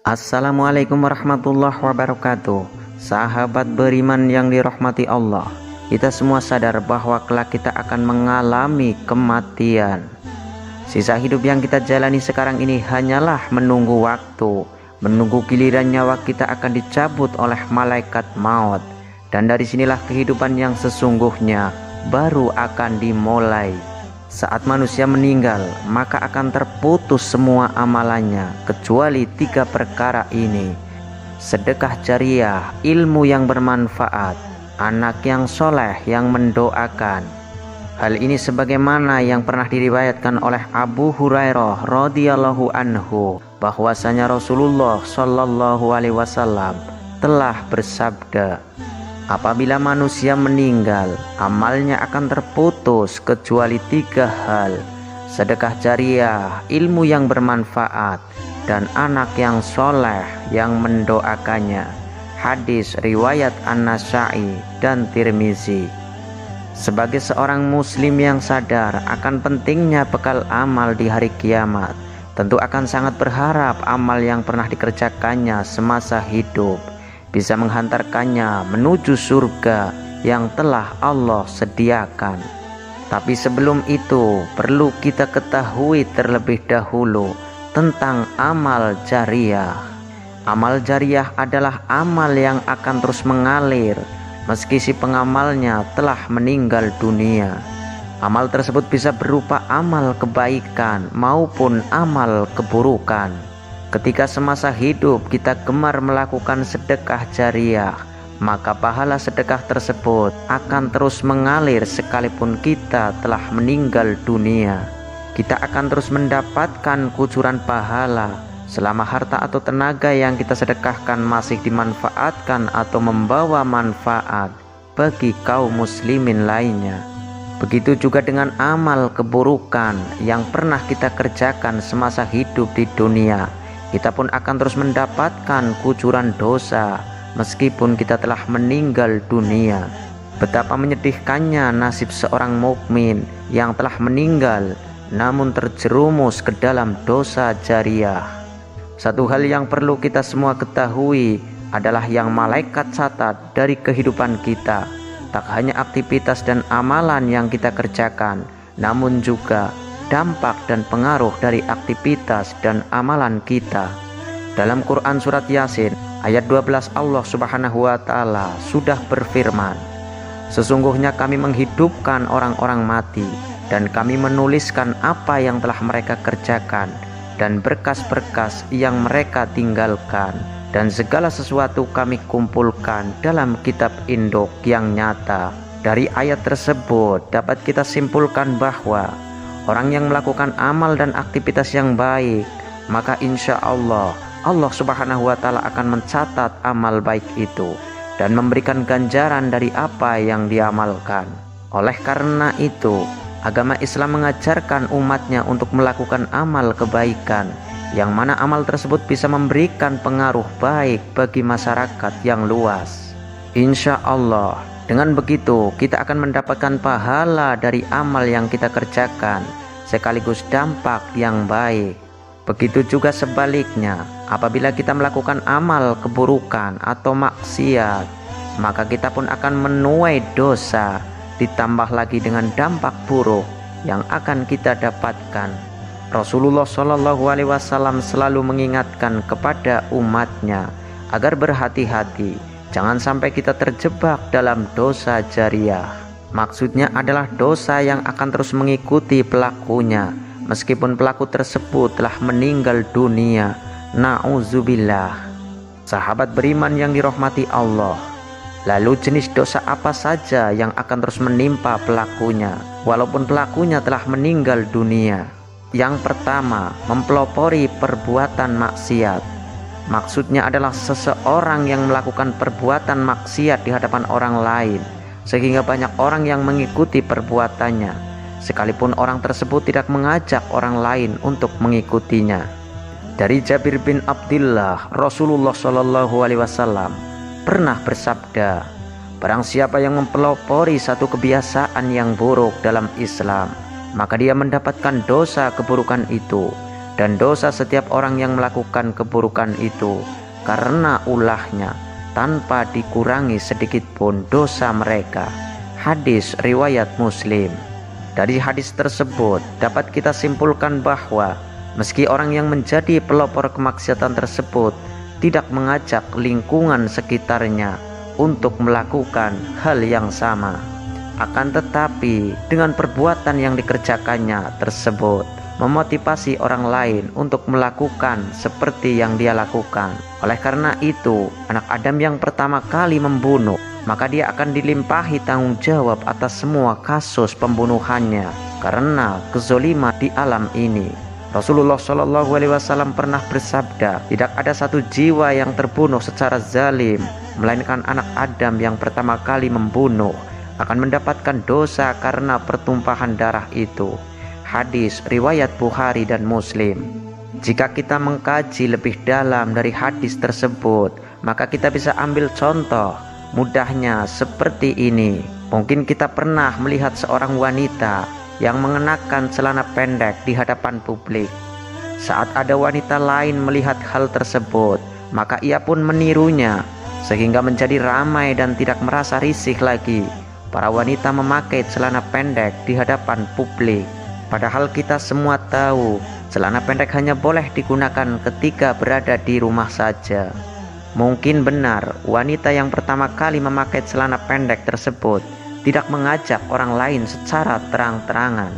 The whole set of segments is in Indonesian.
Assalamualaikum warahmatullahi wabarakatuh. Sahabat beriman yang dirahmati Allah, kita semua sadar bahwa kelak kita akan mengalami kematian. Sisa hidup yang kita jalani sekarang ini hanyalah menunggu waktu, menunggu giliran nyawa kita akan dicabut oleh malaikat maut. Dan dari sinilah kehidupan yang sesungguhnya baru akan dimulai. Saat manusia meninggal, maka akan terputus semua amalannya kecuali 3 perkara ini: sedekah jariah, ilmu yang bermanfaat, anak yang soleh yang mendoakan. Hal ini sebagaimana yang pernah diriwayatkan oleh Abu Hurairah radhiyallahu anhu, bahwasanya Rasulullah shallallahu alaihi wasallam telah bersabda, apabila manusia meninggal, amalnya akan terputus kecuali 3 hal: sedekah jariah, ilmu yang bermanfaat, dan anak yang soleh yang mendoakannya. Hadis riwayat An-Nasa'i dan Tirmizi. Sebagai seorang muslim yang sadar akan pentingnya bekal amal di hari kiamat, tentu akan sangat berharap amal yang pernah dikerjakannya semasa hidup bisa menghantarkannya menuju surga yang telah Allah sediakan. Tapi sebelum itu perlu kita ketahui terlebih dahulu tentang amal jariah. Amal jariah adalah amal yang akan terus mengalir meski si pengamalnya telah meninggal dunia. Amal tersebut bisa berupa amal kebaikan maupun amal keburukan. Ketika semasa hidup kita gemar melakukan sedekah jariah, maka pahala sedekah tersebut akan terus mengalir sekalipun kita telah meninggal dunia. Kita akan terus mendapatkan kucuran pahala selama harta atau tenaga yang kita sedekahkan masih dimanfaatkan atau membawa manfaat bagi kaum muslimin lainnya. Begitu juga dengan amal keburukan yang pernah kita kerjakan semasa hidup di dunia. Kita pun akan terus mendapatkan kucuran dosa meskipun kita telah meninggal dunia. Betapa menyedihkannya nasib seorang mukmin yang telah meninggal namun terjerumus ke dalam dosa jariah. Satu hal yang perlu kita semua ketahui adalah yang malaikat catat dari kehidupan kita, tak hanya aktivitas dan amalan yang kita kerjakan, namun juga dampak dan pengaruh dari aktivitas dan amalan kita. Dalam Quran surat Yasin ayat 12, Allah Subhanahu wa taala sudah berfirman, sesungguhnya kami menghidupkan orang-orang mati dan kami menuliskan apa yang telah mereka kerjakan dan berkas-berkas yang mereka tinggalkan, dan segala sesuatu kami kumpulkan dalam kitab induk yang nyata. Dari ayat tersebut dapat kita simpulkan bahwa orang yang melakukan amal dan aktivitas yang baik, maka insya Allah Allah Subhanahu wa taala akan mencatat amal baik itu dan memberikan ganjaran dari apa yang diamalkan. Oleh karena itu, agama Islam mengajarkan umatnya untuk melakukan amal kebaikan, yang mana amal tersebut bisa memberikan pengaruh baik bagi masyarakat yang luas. Insya Allah, dengan begitu kita akan mendapatkan pahala dari amal yang kita kerjakan, sekaligus dampak yang baik. Begitu juga sebaliknya, apabila kita melakukan amal keburukan atau maksiat, maka kita pun akan menuai dosa, ditambah lagi dengan dampak buruk yang akan kita dapatkan. Rasulullah Shallallahu alaihi wasallam selalu mengingatkan kepada umatnya agar berhati-hati, jangan sampai kita terjebak dalam dosa jariah. Maksudnya adalah dosa yang akan terus mengikuti pelakunya meskipun pelaku tersebut telah meninggal dunia. Na'udzubillah. Sahabat beriman yang dirahmati Allah, lalu jenis dosa apa saja yang akan terus menimpa pelakunya walaupun pelakunya telah meninggal dunia? Yang pertama, mempelopori perbuatan maksiat. Maksudnya adalah seseorang yang melakukan perbuatan maksiat di hadapan orang lain sehingga banyak orang yang mengikuti perbuatannya, sekalipun orang tersebut tidak mengajak orang lain untuk mengikutinya. Dari Jabir bin Abdullah, Rasulullah Shallallahu alaihi wasallam pernah bersabda, barang siapa yang mempelopori satu kebiasaan yang buruk dalam Islam, maka dia mendapatkan dosa keburukan itu dan dosa setiap orang yang melakukan keburukan itu karena ulahnya tanpa dikurangi sedikit pun dosa mereka. Hadis riwayat Muslim. Dari hadis tersebut dapat kita simpulkan bahwa meski orang yang menjadi pelopor kemaksiatan tersebut tidak mengajak lingkungan sekitarnya untuk melakukan hal yang sama, akan tetapi dengan perbuatan yang dikerjakannya tersebut memotivasi orang lain untuk melakukan seperti yang dia lakukan. Oleh karena itu, anak Adam yang pertama kali membunuh, maka dia akan dilimpahi tanggung jawab atas semua kasus pembunuhannya karena kezoliman di alam ini. Rasulullah SAW pernah bersabda, tidak ada satu jiwa yang terbunuh secara zalim, melainkan anak Adam yang pertama kali membunuh akan mendapatkan dosa karena pertumpahan darah itu. Hadis riwayat Bukhari dan Muslim. Jika kita mengkaji lebih dalam dari hadis tersebut, maka kita bisa ambil contoh mudahnya seperti ini. Mungkin kita pernah melihat seorang wanita yang mengenakan celana pendek di hadapan publik. Saat ada wanita lain melihat hal tersebut, maka ia pun menirunya, sehingga menjadi ramai dan tidak merasa risih lagi para wanita memakai celana pendek di hadapan publik. Padahal kita semua tahu celana pendek hanya boleh digunakan ketika berada di rumah saja. Mungkin benar wanita yang pertama kali memakai celana pendek tersebut tidak mengajak orang lain secara terang-terangan,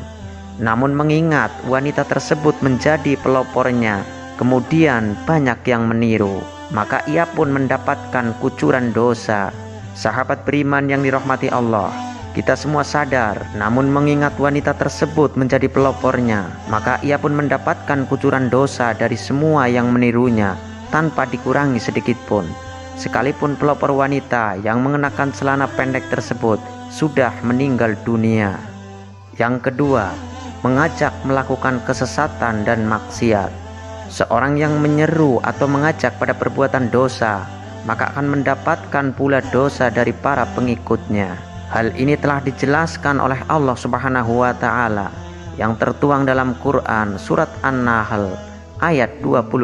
namun mengingat wanita tersebut menjadi pelopornya, kemudian banyak yang meniru, maka ia pun mendapatkan kucuran dosa. Sahabat beriman yang dirahmati Allah, kita semua sadar, namun mengingat wanita tersebut menjadi pelopornya, maka ia pun mendapatkan kucuran dosa dari semua yang menirunya tanpa dikurangi sedikit pun. Sekalipun pelopor wanita yang mengenakan celana pendek tersebut sudah meninggal dunia. Yang kedua, mengajak melakukan kesesatan dan maksiat. Seorang yang menyeru atau mengajak pada perbuatan dosa, maka akan mendapatkan pula dosa dari para pengikutnya. Hal ini telah dijelaskan oleh Allah Subhanahu wa taala yang tertuang dalam Quran surat An-Nahl ayat 25.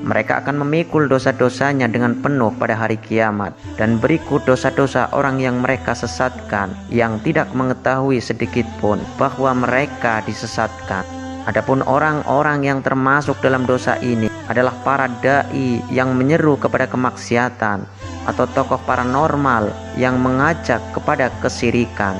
Mereka akan memikul dosa-dosanya dengan penuh pada hari kiamat, dan berikut dosa-dosa orang yang mereka sesatkan yang tidak mengetahui sedikit pun bahwa mereka disesatkan. Adapun orang-orang yang termasuk dalam dosa ini adalah para dai yang menyeru kepada kemaksiatan atau tokoh paranormal yang mengajak kepada kesirikan.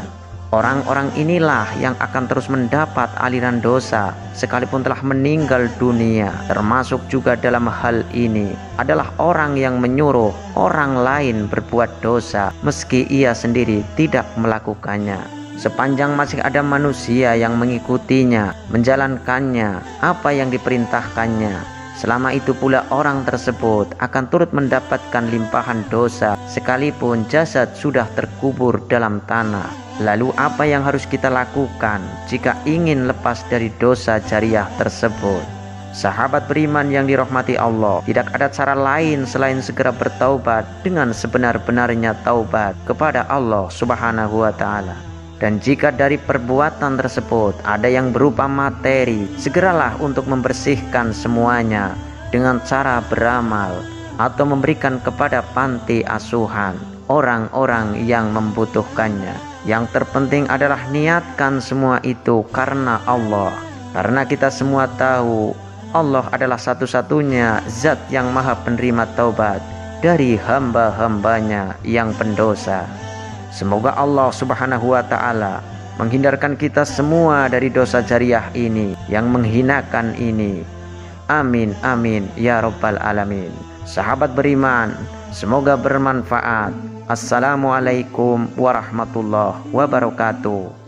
Orang-orang inilah yang akan terus mendapat aliran dosa sekalipun telah meninggal dunia. Termasuk juga dalam hal ini adalah orang yang menyuruh orang lain berbuat dosa meski ia sendiri tidak melakukannya. Sepanjang masih ada manusia yang mengikutinya, menjalankannya apa yang diperintahkannya, selama itu pula orang tersebut akan turut mendapatkan limpahan dosa sekalipun jasad sudah terkubur dalam tanah. Lalu apa yang harus kita lakukan jika ingin lepas dari dosa jariah tersebut? Sahabat beriman yang dirahmati Allah, tidak ada cara lain selain segera bertaubat dengan sebenar-benarnya taubat kepada Allah Subhanahu wa taala. Dan jika dari perbuatan tersebut ada yang berupa materi, segeralah untuk membersihkan semuanya dengan cara beramal atau memberikan kepada panti asuhan orang-orang yang membutuhkannya. Yang terpenting adalah niatkan semua itu karena Allah, karena kita semua tahu Allah adalah satu-satunya zat yang maha penerima taubat dari hamba-hambanya yang pendosa. Semoga Allah Subhanahu wa ta'ala menghindarkan kita semua dari dosa jariah ini yang menghinakan ini. Amin amin ya rabbal alamin. Sahabat beriman, semoga bermanfaat. Assalamualaikum warahmatullahi wabarakatuh.